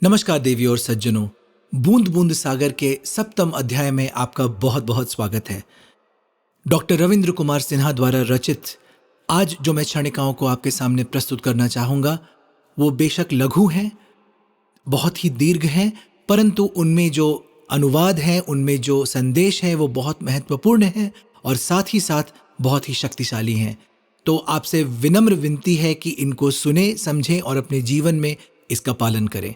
नमस्कार देवी और सज्जनों। बूंद बूंद सागर के सप्तम अध्याय में आपका बहुत बहुत स्वागत है। डॉक्टर रविंद्र कुमार सिन्हा द्वारा रचित आज जो मैं क्षणिकाओं को आपके सामने प्रस्तुत करना चाहूंगा वो बेशक लघु हैं, बहुत ही दीर्घ हैं, परंतु उनमें जो अनुवाद है, उनमें जो संदेश है वो बहुत महत्वपूर्ण है और साथ ही साथ बहुत ही शक्तिशाली हैं। तो आपसे विनम्र विनती है कि इनको सुने, समझें और अपने जीवन में इसका पालन करें।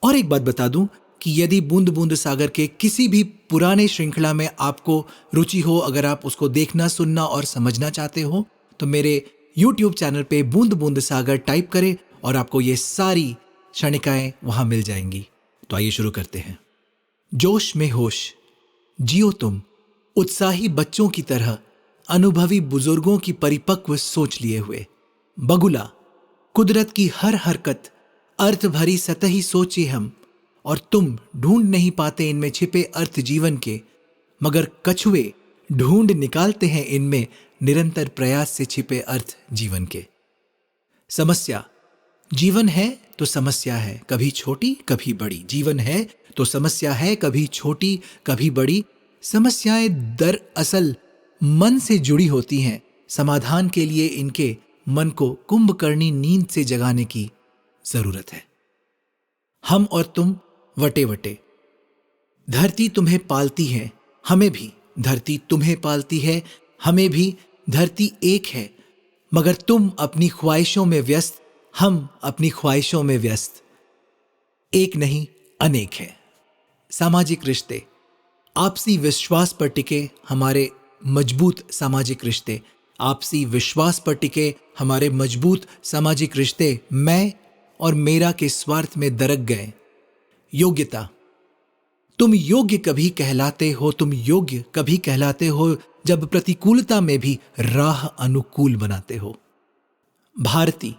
और एक बात बता दूं कि यदि बूंद बूंद सागर के किसी भी पुराने श्रृंखला में आपको रुचि हो, अगर आप उसको देखना, सुनना और समझना चाहते हो तो मेरे YouTube चैनल पे बूंद बूंद सागर टाइप करें और आपको ये सारी क्षणिकाएं वहां मिल जाएंगी। तो आइए शुरू करते हैं। जोश में होश जियो तुम, उत्साही बच्चों की तरह, अनुभवी बुजुर्गों की परिपक्व सोच लिए हुए। बगुला कुदरत की हर हरकत अर्थ भरी सतही सोचे हम, और तुम ढूंढ नहीं पाते इनमें छिपे अर्थ जीवन के, मगर कछुए ढूंढ निकालते हैं इनमें निरंतर प्रयास से छिपे अर्थ जीवन के। समस्या जीवन है तो समस्या है, कभी छोटी कभी बड़ी। जीवन है तो समस्या है, कभी छोटी कभी बड़ी। समस्याएं दरअसल मन से जुड़ी होती हैं। समाधान के लिए इनके मन को कुंभकर्णी नींद से जगाने की जरूरत है। हम और तुम वटे वटे, धरती तुम्हें पालती है, हमें भी धरती तुम्हें पालती है, हमें भी धरती एक है, मगर तुम अपनी ख्वाहिशों में व्यस्त, हम अपनी ख्वाहिशों में व्यस्त। एक नहीं अनेक है। सामाजिक रिश्ते आपसी विश्वास पर टिके हमारे मजबूत सामाजिक रिश्ते, आपसी विश्वास पर टिके हमारे मजबूत सामाजिक रिश्ते मैं और मेरा के स्वार्थ में दरक गए। योग्यता तुम योग्य कभी कहलाते हो, तुम योग्य कभी कहलाते हो जब प्रतिकूलता में भी राह अनुकूल बनाते हो। भारती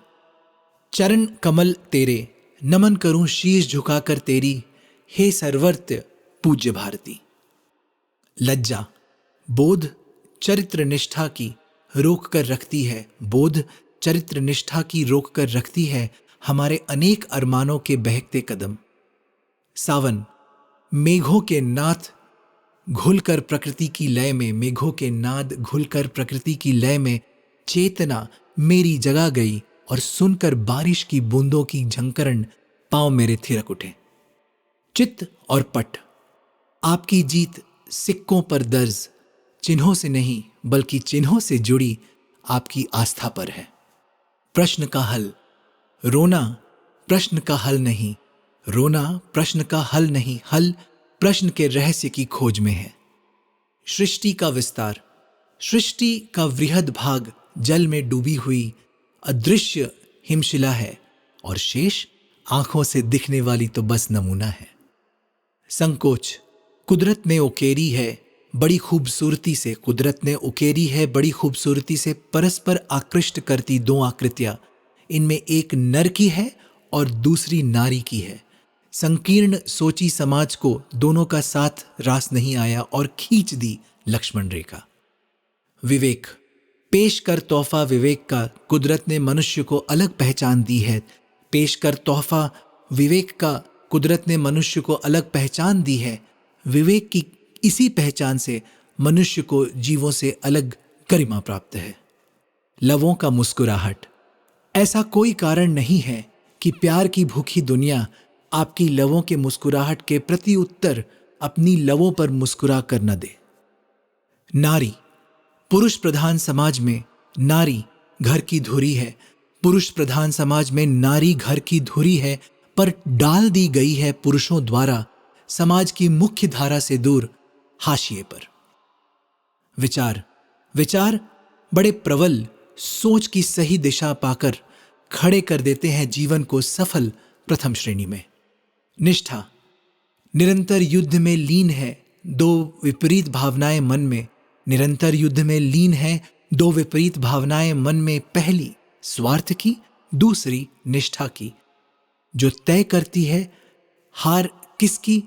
चरण कमल तेरे, नमन करूं शीश झुकाकर तेरी, हे सर्वत्र पूज्य भारती। लज्जा बोध चरित्र निष्ठा की रोक कर रखती है, बोध चरित्र निष्ठा की रोक कर रखती है हमारे अनेक अरमानों के बहकते कदम। सावन मेघों के नाथ घुलकर प्रकृति की लय में, मेघों के नाद घुलकर प्रकृति की लय में चेतना मेरी जगा गई, और सुनकर बारिश की बूंदों की झंकरण पांव मेरे थिरक उठे। चित्त और पट आपकी जीत सिक्कों पर दर्ज, चिन्हों से नहीं बल्कि चिन्हों से जुड़ी आपकी आस्था पर है। प्रश्न का हल रोना प्रश्न का हल नहीं, रोना प्रश्न का हल नहीं, हल प्रश्न के रहस्य की खोज में है। सृष्टि का विस्तार सृष्टि का वृहद भाग जल में डूबी हुई अदृश्य हिमशिला है, और शेष आंखों से दिखने वाली तो बस नमूना है। संकोच कुदरत ने उकेरी है बड़ी खूबसूरती से, कुदरत ने उकेरी है बड़ी खूबसूरती से परस्पर आकृष्ट करती दो आकृतियां, इनमें एक नर की है और दूसरी नारी की है। संकीर्ण सोची समाज को दोनों का साथ रास नहीं आया और खींच दी लक्ष्मण रेखा। विवेक पेश कर तोहफा विवेक का, कुदरत ने मनुष्य को अलग पहचान दी है। पेश कर तोहफा विवेक का, कुदरत ने मनुष्य को अलग पहचान दी है। विवेक की इसी पहचान से मनुष्य को जीवों से अलग गरिमा प्राप्त है। लवों का मुस्कुराहट ऐसा कोई कारण नहीं है कि प्यार की भूखी दुनिया आपकी लवों के मुस्कुराहट के प्रति उत्तर अपनी लवों पर मुस्कुरा कर न दे। नारी पुरुष प्रधान समाज में नारी घर की धुरी है, पुरुष प्रधान समाज में नारी घर की धुरी है, पर डाल दी गई है पुरुषों द्वारा समाज की मुख्य धारा से दूर हाशिए पर। विचार विचार बड़े प्रबल सोच की सही दिशा पाकर खड़े कर देते हैं जीवन को सफल प्रथम श्रेणी में। निष्ठा निरंतर युद्ध में लीन है दो विपरीत भावनाएं मन में, निरंतर युद्ध में लीन है दो विपरीत भावनाएं मन में, पहली स्वार्थ की, दूसरी निष्ठा की, जो तय करती है हार किसकी,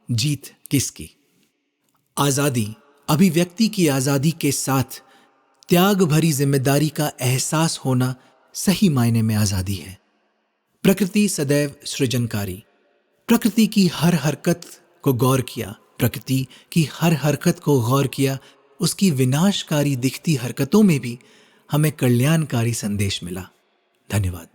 जीत किसकी। आजादी अभिव्यक्ति की आजादी के साथ त्याग भरी जिम्मेदारी का एहसास होना सही मायने में आजादी है। प्रकृति सदैव सृजनकारी, प्रकृति की हर हरकत को गौर किया, प्रकृति की हर हरकत को गौर किया, उसकी विनाशकारी दिखती हरकतों में भी हमें कल्याणकारी संदेश मिला। धन्यवाद।